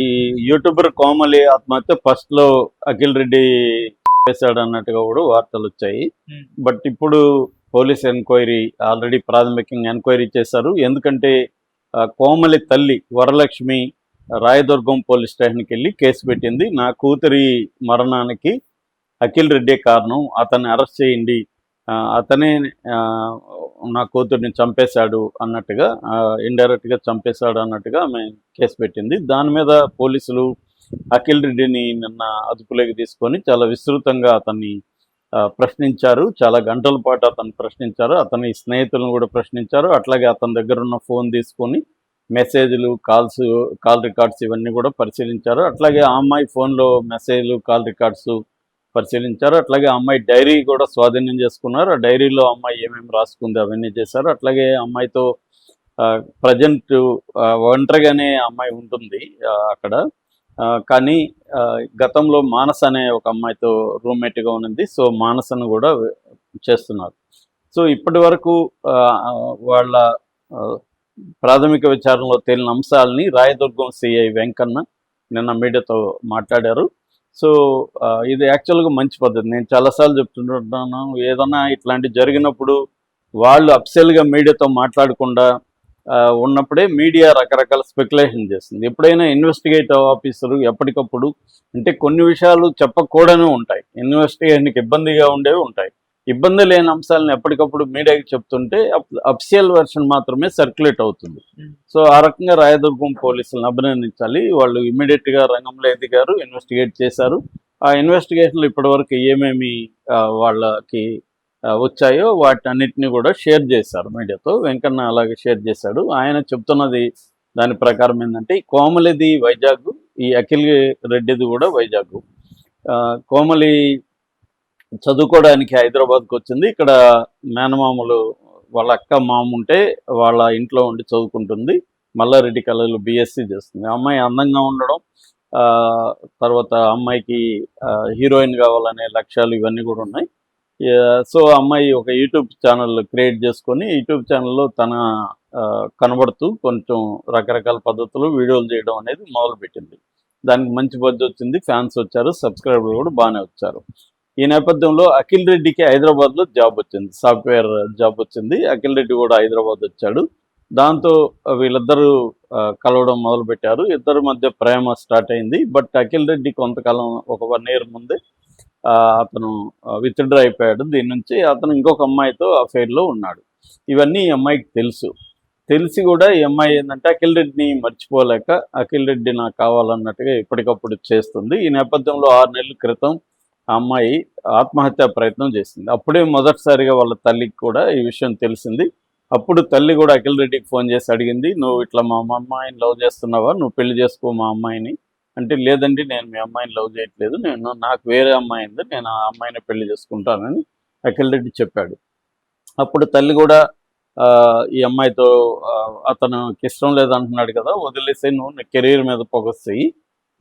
ఈ యూట్యూబర్ కోమలి ఆత్మహత్య ఫస్ట్ లో అఖిల్ రెడ్డి చేశాడు అన్నట్టుగా కూడా వార్తలు వచ్చాయి. బట్ ఇప్పుడు పోలీస్ ఎంక్వైరీ ఆల్రెడీ ప్రాథమికంగా ఎంక్వైరీ చేశారు. ఎందుకంటే కోమలి తల్లి వరలక్ష్మి రాయదుర్గం పోలీస్ స్టేషన్కి వెళ్ళి కేసు పెట్టింది. నా కూతురి మరణానికి అఖిల్ రెడ్డే కారణం, అతన్ని అరెస్ట్ చేయండి, అతనే నా కూతుర్ని చంపేశాడు అన్నట్టుగా, ఇండైరెక్ట్గా చంపేశాడు అన్నట్టుగా ఆమె కేసు పెట్టింది. దాని మీద పోలీసులు అఖిల్ రెడ్డిని నిన్న అదుపులోకి తీసుకొని చాలా విస్తృతంగా అతన్ని ప్రశ్నించారు. చాలా గంటల పాటు అతన్ని ప్రశ్నించారు. అతని స్నేహితులను కూడా ప్రశ్నించారు. అట్లాగే అతని దగ్గర ఉన్న ఫోన్ తీసుకొని మెసేజ్లు, కాల్ రికార్డ్స్ ఇవన్నీ కూడా పరిశీలించారు. అట్లాగే ఆ అమ్మాయి ఫోన్లో మెసేజ్లు, కాల్ రికార్డ్స్ పరిశీలించారు. అట్లాగే ఆ అమ్మాయి డైరీ కూడా స్వాధీనం చేసుకున్నారు. ఆ డైరీలో అమ్మాయి ఏమేమి రాసుకుంది అవన్నీ చేశారు. అట్లాగే అమ్మాయితో ప్రజెంట్ ఒంటరిగానే అమ్మాయి ఉంటుంది అక్కడ. కానీ గతంలో మానస అనే ఒక అమ్మాయితో రూమ్మేట్గా ఉన్నది. సో మానసను కూడా చేస్తున్నారు. సో ఇప్పటి వరకు వాళ్ళ ప్రాథమిక విచారణలో తేలిన అంశాలని రాయదుర్గం సిఐ వెంకన్న నిన్న మీడియాతో మాట్లాడారు. సో ఇది యాక్చువల్గా మంచి పద్ధతి. నేను చాలాసార్లు చెప్తుంటున్నాను, ఏదన్నా ఇట్లాంటివి జరిగినప్పుడు వాళ్ళు అఫిషియల్గా మీడియాతో మాట్లాడకుండా ఉన్నప్పుడే మీడియా రకరకాల స్పెక్యులేషన్ చేస్తుంది. ఎప్పుడైనా ఇన్వెస్టిగేటివ్ ఆఫీసరు ఎప్పటికప్పుడు, అంటే కొన్ని విషయాలు చెప్పకూడనే ఉంటాయి, ఇన్వెస్టిగేషన్కి ఇబ్బందిగా ఉండేవి ఉంటాయి. ఇబ్బంది లేని అంశాలను ఎప్పటికప్పుడు మీడియాకి చెప్తుంటే అఫిషియల్ వెర్షన్ మాత్రమే సర్క్యులేట్ అవుతుంది. సో ఆ రకంగా రాయదుర్గం పోలీసులను అభినందించాలి. వాళ్ళు ఇమ్మీడియట్గా రంగంలో ఎదిగారు, ఇన్వెస్టిగేట్ చేశారు. ఆ ఇన్వెస్టిగేషన్లో ఇప్పటివరకు ఏమేమి వాళ్ళకి వచ్చాయో వాటన్నిటిని కూడా షేర్ చేశారు మీడియాతో. వెంకన్న అలాగే షేర్ చేశాడు. ఆయన చెప్తున్నది దాని ప్రకారం ఏంటంటే, ఈ కోమలిది వైజాగ్, ఈ అఖిల్ రెడ్డిది కూడా వైజాగ్. కోమలి చదువుకోవడానికి హైదరాబాద్కి వచ్చింది. ఇక్కడ మేనమామలు వాళ్ళ అక్క మామ ఉంటే వాళ్ళ ఇంట్లో ఉండి చదువుకుంటుంది. మల్లారెడ్డి కళలు బీఎస్సీ చేస్తుంది. అమ్మాయి అందంగా ఉండడం, తర్వాత అమ్మాయికి హీరోయిన్ కావాలనే లక్ష్యాలు ఇవన్నీ కూడా ఉన్నాయి. సో అమ్మాయి ఒక యూట్యూబ్ ఛానల్ క్రియేట్ చేసుకొని యూట్యూబ్ ఛానల్లో తన కనబడుతూ కొంచెం రకరకాల పద్ధతులు వీడియోలు చేయడం అనేది మొదలుపెట్టింది. దానికి మంచి బజ్జ వచ్చింది, ఫ్యాన్స్ వచ్చారు, సబ్స్క్రైబర్లు కూడా బాగానే వచ్చారు. ఈ నేపథ్యంలో అఖిల్ రెడ్డికి హైదరాబాద్లో జాబ్ వచ్చింది, సాఫ్ట్వేర్ జాబ్ వచ్చింది. అఖిల్ రెడ్డి కూడా హైదరాబాద్ వచ్చాడు. దాంతో వీళ్ళిద్దరూ కలవడం మొదలుపెట్టారు. ఇద్దరి మధ్య ప్రేమ స్టార్ట్ అయింది. బట్ అఖిల్ రెడ్డి కొంతకాలం, ఒక 1 year ముందే అతను విత్డ్రా అయిపోయాడు దీని నుంచి. అతను ఇంకొక అమ్మాయితో అఫైర్లో ఉన్నాడు. ఇవన్నీ ఈ అమ్మాయికి తెలిసి కూడా ఈ అమ్మాయి ఏంటంటే అఖిల్ రెడ్డిని మర్చిపోలేక అఖిల్ రెడ్డి నాకు కావాలన్నట్టుగా ఎప్పటికప్పుడు చేస్తుంది. ఈ నేపథ్యంలో 6 నెలల క్రితం ఆ అమ్మాయి ఆత్మహత్యా ప్రయత్నం చేసింది. అప్పుడే మొదటిసారిగా వాళ్ళ తల్లికి కూడా ఈ విషయం తెలిసింది. అప్పుడు తల్లి కూడా అఖిల్ రెడ్డికి ఫోన్ చేసి అడిగింది, నువ్వు ఇట్లా మా అమ్మాయిని లవ్ చేస్తున్నావా, నువ్వు పెళ్లి చేసుకో మా అమ్మాయిని అంటే, లేదండి నేను మీ అమ్మాయిని లవ్ చేయట్లేదు, నాకు వేరే అమ్మాయి ఉంది, నేను ఆ అమ్మాయిని పెళ్లి చేసుకుంటానని అఖిల్ రెడ్డి చెప్పాడు. అప్పుడు తల్లి కూడా ఈ అమ్మాయితో అతనికి ఇష్టం లేదంటున్నాడు కదా, వదిలేసి నువ్వు నీ కెరీర్ మీద ఫోకస్ చెయ్యి,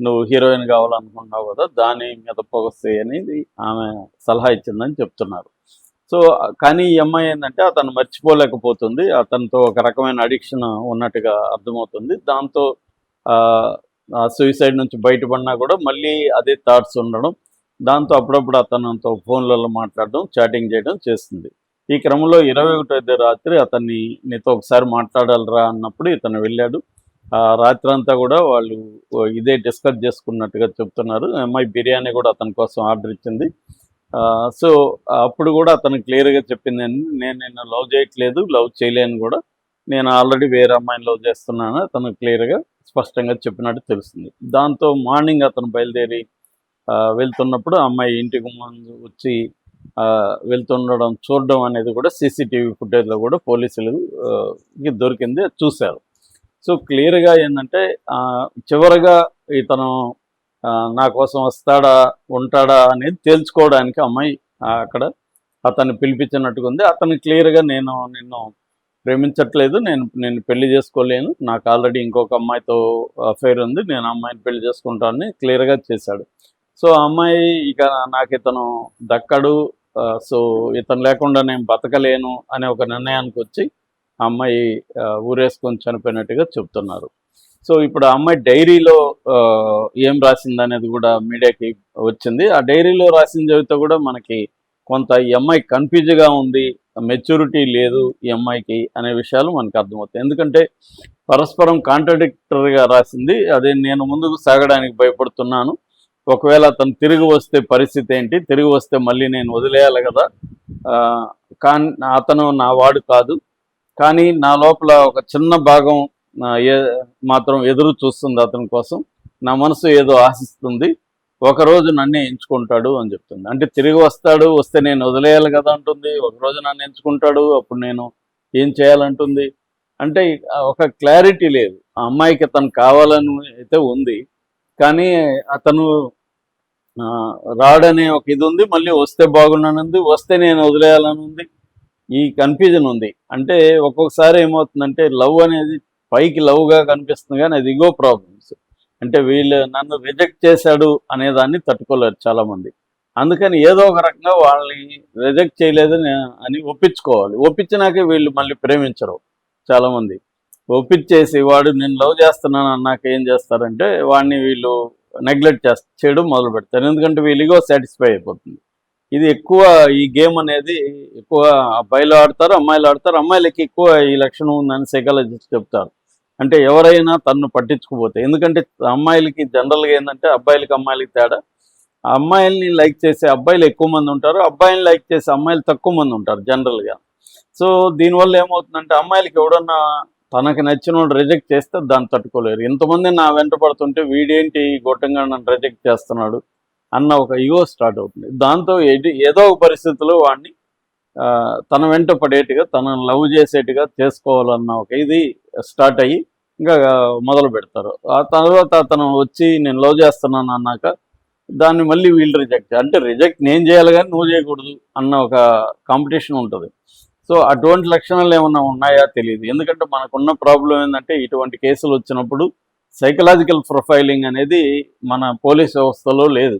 నువ్వు హీరోయిన్ కావాలనుకున్నావు కదా, దాని మీద ఫోకస్ చెయ్యి అనేది ఆమె సలహా ఇచ్చిందని చెప్తున్నారు. సో కానీ ఈ అమ్మాయి ఏంటంటే అతను మర్చిపోలేకపోతుంది, అతనితో ఒక రకమైన అడిక్షన్ ఉన్నట్టుగా అర్థమవుతుంది. దాంతో సూసైడ్ నుంచి బయటపడినా కూడా మళ్ళీ అదే థాట్స్ ఉండడం, దాంతో అప్పుడప్పుడు అతనితో ఫోన్లలో మాట్లాడడం, చాటింగ్ చేయడం చేస్తుంది. ఈ క్రమంలో 21వ తేదీ రాత్రి అతన్ని నీతో ఒకసారి మాట్లాడాలరా అన్నప్పుడు ఇతను వెళ్ళాడు. రాత్రి అంతా కూడా వాళ్ళు ఇదే డిస్కస్ చేసుకున్నట్టుగా చెప్తున్నారు. అమ్మాయి బిర్యానీ కూడా అతని కోసం ఆర్డర్ ఇచ్చింది. సో అప్పుడు కూడా అతను క్లియర్గా చెప్పింది, నేను నిన్ను లవ్ చేయట్లేదు, లవ్ చేయలేను కూడా, నేను ఆల్రెడీ వేరే అమ్మాయిని లవ్ చేస్తున్నాను అతను క్లియర్గా స్పష్టంగా చెప్పినట్టు తెలుస్తుంది. దాంతో మార్నింగ్ అతను బయలుదేరి వెళ్తున్నప్పుడు అమ్మాయి ఇంటికి ముందు వచ్చి వెళ్తుండడం చూడడం అనేది కూడా సీసీటీవీ ఫుటేజ్లో కూడా పోలీసులకి దొరికింది, చూశారు. సో క్లియర్గా ఏంటంటే చివరగా ఇతను నా కోసం వస్తాడా ఉంటాడా అనేది తేల్చుకోవడానికి అమ్మాయి అక్కడ అతన్ని పిలిపించినట్టుగా ఉంది. అతను క్లియర్గా నేను నిన్ను ప్రేమించట్లేదు, నేను పెళ్లి చేసుకోలేను, నాకు ఆల్రెడీ ఇంకొక అమ్మాయితో అఫైర్ ఉంది, నేను అమ్మాయిని పెళ్లి చేసుకుంటానని క్లియర్గా చేశాడు. సో ఆ అమ్మాయి ఇక నాకు ఇతను దక్కడు, సో ఇతను లేకుండా నేను బతకలేను అనే ఒక నిర్ణయానికి వచ్చి ఆ అమ్మాయి ఊరేసుకొని చనిపోయినట్టుగా చెప్తున్నారు. సో ఇప్పుడు ఆ అమ్మాయి డైరీలో ఏం రాసింది అనేది కూడా మీడియాకి వచ్చింది. ఆ డైరీలో రాసిన చదివితే కూడా మనకి కొంత ఈ అమ్మాయి కన్ఫ్యూజ్గా ఉంది, మెచ్యూరిటీ లేదు ఈ అమ్మాయికి అనే విషయాలు మనకు అర్థమవుతాయి. ఎందుకంటే పరస్పరం కాంట్రడిక్టరీగా రాసింది. అదే నేను ముందుకు సాగడానికి భయపడుతున్నాను, ఒకవేళ అతను తిరిగి వస్తే పరిస్థితి ఏంటి, తిరిగి వస్తే మళ్ళీ నేను వదిలేయాలి కదా, కానీ అతను నా వాడు కాదు, కానీ నా లోపల ఒక చిన్న భాగం మాత్రం ఎదురు చూస్తుంది అతని కోసం, నా మనసు ఏదో ఆశిస్తుంది, ఒకరోజు నన్నే ఎంచుకుంటాడు అని చెప్తుంది. అంటే తిరిగి వస్తాడు, వస్తే నేను వదిలేయాలి కదా అంటుంది, ఒకరోజు నన్ను ఎంచుకుంటాడు అప్పుడు నేను ఏం చేయాలంటుంది. అంటే ఒక క్లారిటీ లేదు. ఆ అమ్మాయికి అతను కావాలని అయితే ఉంది, కానీ అతను రాడనే ఒక ఇది ఉంది, మళ్ళీ వస్తే బాగున్నానుంది, వస్తే నేను వదిలేయాలని ఉంది. ఈ కన్ఫ్యూజన్ ఉంది. అంటే ఒక్కొక్కసారి ఏమవుతుందంటే లవ్ అనేది పైకి లవ్గా కనిపిస్తుంది, కానీ అది ఇగో ప్రాబ్లమ్స్. అంటే వీళ్ళు నన్ను రిజెక్ట్ చేశాడు అనేదాన్ని తట్టుకోలేరు చాలామంది. అందుకని ఏదో ఒక రకంగా వాళ్ళని రిజెక్ట్ చేయలేదని అని ఒప్పించుకోవాలి. ఒప్పించినాకే వీళ్ళు మళ్ళీ ప్రేమించరు చాలామంది. ఒప్పించేసి వాడు నేను లవ్ చేస్తున్నాను అన్నాక ఏం చేస్తారంటే వాడిని వీళ్ళు నెగ్లెక్ట్ చేయడం మొదలు పెడతారు. ఎందుకంటే వీళ్ళిగో సాటిస్ఫై అయిపోతుంది. ఇది ఎక్కువ ఈ గేమ్ అనేది ఎక్కువ అబ్బాయిలు ఆడతారు, అమ్మాయిలు ఆడతారు. అమ్మాయిలకి ఎక్కువ ఈ లక్షణం ఉందని సైకాలజిస్ట్ చెప్తారు. అంటే ఎవరైనా తన్ను పట్టించుకోపోతే, ఎందుకంటే అమ్మాయిలకి జనరల్గా ఏంటంటే అబ్బాయిలకి అమ్మాయిలకి తేడా, అమ్మాయిల్ని లైక్ చేసే అబ్బాయిలు ఎక్కువ మంది ఉంటారు, అబ్బాయిని లైక్ చేసే అమ్మాయిలు తక్కువ మంది ఉంటారు జనరల్గా. సో దీనివల్ల ఏమవుతుందంటే అమ్మాయిలకి ఎవడన్నా తనకు నచ్చిన వాడు రిజెక్ట్ చేస్తే దాన్ని తట్టుకోలేరు. ఇంతమంది నా వెంట పడుతుంటే వీడేంటి గొట్టంగా నన్ను రిజెక్ట్ చేస్తున్నాడు అన్న ఒక ఈగో స్టార్ట్ అవుతుంది. దాంతో ఏదో ఒక పరిస్థితిలో వాడిని తన వెంట పడేట్టుగా, తనను లవ్ చేసేట్టుగా చేసుకోవాలన్న ఒక ఇది స్టార్ట్ అయ్యి ఇంకా మొదలు పెడతారు. ఆ తర్వాత అతను వచ్చి నేను లవ్ చేస్తున్నాను అన్నాక దాన్ని మళ్ళీ వీళ్ళు రిజెక్ట్, అంటే రిజెక్ట్ నేను చేయాలి కానీ నువ్వు చేయకూడదు అన్న ఒక కాంపిటీషన్ ఉంటుంది. సో అటువంటి లక్షణాలు ఏమన్నా ఉన్నాయా తెలియదు. ఎందుకంటే మనకున్న ప్రాబ్లం ఏంటంటే ఇటువంటి కేసులు వచ్చినప్పుడు సైకలాజికల్ ప్రొఫైలింగ్ అనేది మన పోలీస్ వ్యవస్థలో లేదు.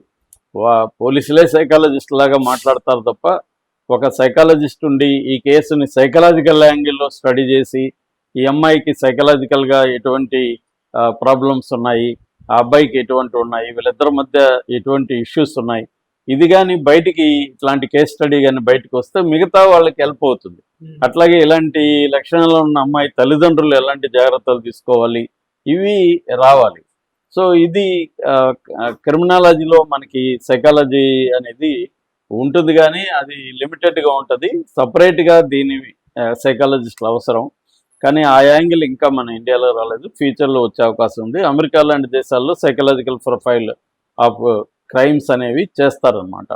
పోలీసులే సైకాలజిస్ట్ లాగా మాట్లాడతారు తప్ప ఒక సైకాలజిస్ట్ ఉండి ఈ కేసుని సైకలాజికల్ యాంగిల్లో స్టడీ చేసి ఈ అమ్మాయికి సైకలాజికల్గా ఎటువంటి ప్రాబ్లమ్స్ ఉన్నాయి, ఆ అబ్బాయికి ఎటువంటి ఉన్నాయి, వీళ్ళిద్దరి మధ్య ఎటువంటి ఇష్యూస్ ఉన్నాయి, ఇది కానీ బయటికి ఇట్లాంటి కేస్ స్టడీ కానీ బయటకు వస్తే మిగతా వాళ్ళకి హెల్ప్ అవుతుంది. అట్లాగే ఇలాంటి లక్షణాలు ఉన్న అమ్మాయి తల్లిదండ్రులు ఎలాంటి జాగ్రత్తలు తీసుకోవాలి ఇవి రావాలి. సో ఇది క్రిమినాలజీలో మనకి సైకాలజీ అనేది ఉంటుంది, కానీ అది లిమిటెడ్గా ఉంటుంది. సపరేట్గా దీని సైకాలజిస్టులు అవసరం, కానీ ఆ యాంగిల్ ఇంకా మన ఇండియాలో రాలేదు. ఫ్యూచర్లో వచ్చే అవకాశం ఉంది. అమెరికా లాంటి దేశాల్లో సైకలాజికల్ ప్రొఫైల్ ఆఫ్ క్రైమ్స్ అనేవి చేస్తారనమాట.